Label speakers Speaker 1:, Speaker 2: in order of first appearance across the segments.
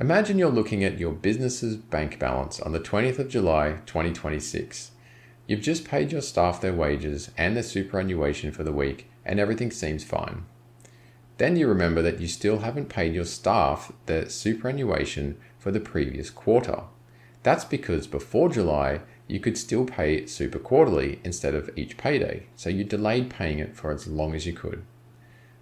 Speaker 1: Imagine you're looking at your business's bank balance on the 20th of July, 2026. You've just paid your staff their wages and their superannuation for the week, and everything seems fine. Then you remember that you still haven't paid your staff their superannuation for the previous quarter. That's because before July, you could still pay super quarterly instead of each payday, so you delayed paying it for as long as you could.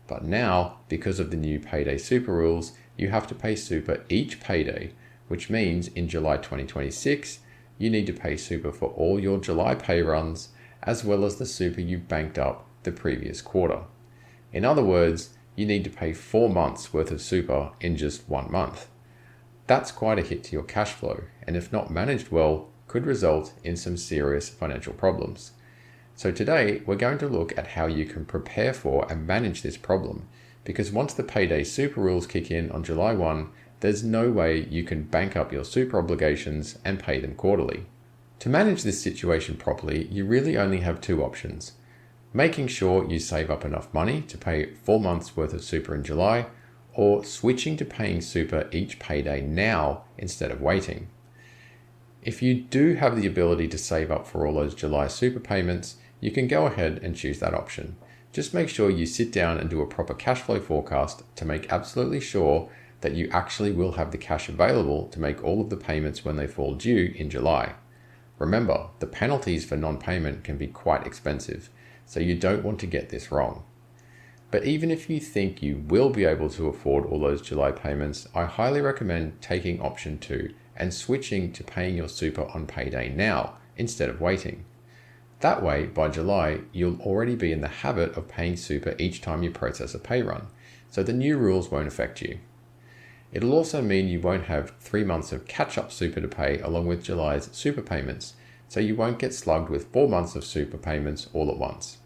Speaker 1: But now, because of the new payday super rules, you have to pay super each payday, which means in July 2026, you need to pay super for all your July pay runs, as well as the super you banked up the previous quarter. In other words, you need to pay 4 months worth of super in just 1 month. That's quite a hit to your cash flow, and if not managed well, could result in some serious financial problems. So today, we're going to look at how you can prepare for and manage this problem, because once the payday super rules kick in on July 1, there's no way you can bank up your super obligations and pay them quarterly. To manage this situation properly, you really only have 2 options. Making sure you save up enough money to pay 4 months worth of super in July, or switching to paying super each payday now instead of waiting. If you do have the ability to save up for all those July super payments, you can go ahead and choose that option. Just make sure you sit down and do a proper cash flow forecast to make absolutely sure that you actually will have the cash available to make all of the payments when they fall due in July. Remember, the penalties for non-payment can be quite expensive, so you don't want to get this wrong. But even if you think you will be able to afford all those July payments, I highly recommend taking option 2 and switching to paying your super on payday now instead of waiting. That way, by July, you'll already be in the habit of paying super each time you process a pay run, so the new rules won't affect you. It'll also mean you won't have 3 months of catch-up super to pay along with July's super payments, so you won't get slugged with 4 months of super payments all at once.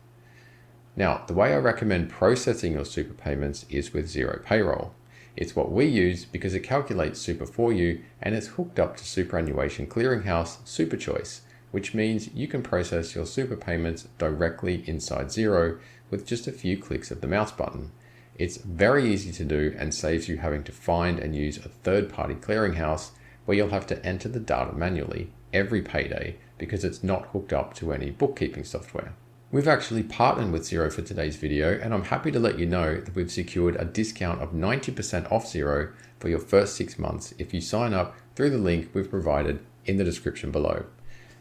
Speaker 1: Now, the way I recommend processing your super payments is with Xero Payroll. It's what we use because it calculates super for you and it's hooked up to Superannuation Clearinghouse Super Choice, which means you can process your super payments directly inside Xero with just a few clicks of the mouse button. It's very easy to do and saves you having to find and use a third-party clearinghouse where you'll have to enter the data manually every payday because it's not hooked up to any bookkeeping software. We've actually partnered with Xero for today's video, and I'm happy to let you know that we've secured a discount of 90% off Xero for your first 6 months if you sign up through the link we've provided in the description below.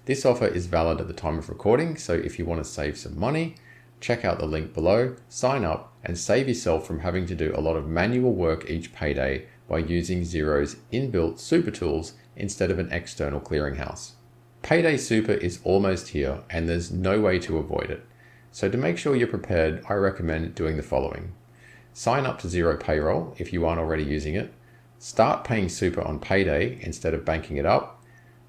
Speaker 1: This offer is valid at the time of recording, so if you want to save some money, check out the link below, sign up, and save yourself from having to do a lot of manual work each payday by using Xero's inbuilt super tools instead of an external clearinghouse. Payday Super is almost here and there's no way to avoid it. So to make sure you're prepared, I recommend doing the following. Sign up to Xero Payroll if you aren't already using it. Start paying super on payday instead of banking it up.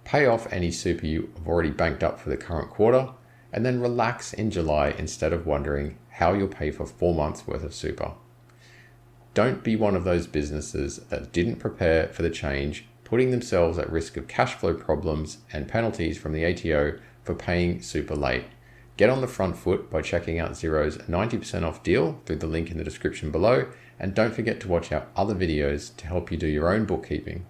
Speaker 1: Pay off any super you have already banked up for the current quarter, and then relax in July instead of wondering how you'll pay for 4 months worth of super. Don't be one of those businesses that didn't prepare for the change, putting themselves at risk of cash flow problems and penalties from the ATO for paying super late. Get on the front foot by checking out Xero's 90% off deal through the link in the description below, and don't forget to watch our other videos to help you do your own bookkeeping.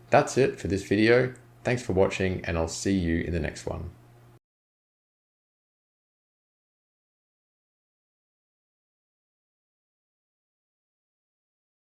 Speaker 1: That's it for this video. Thanks for watching, and I'll see you in the next one.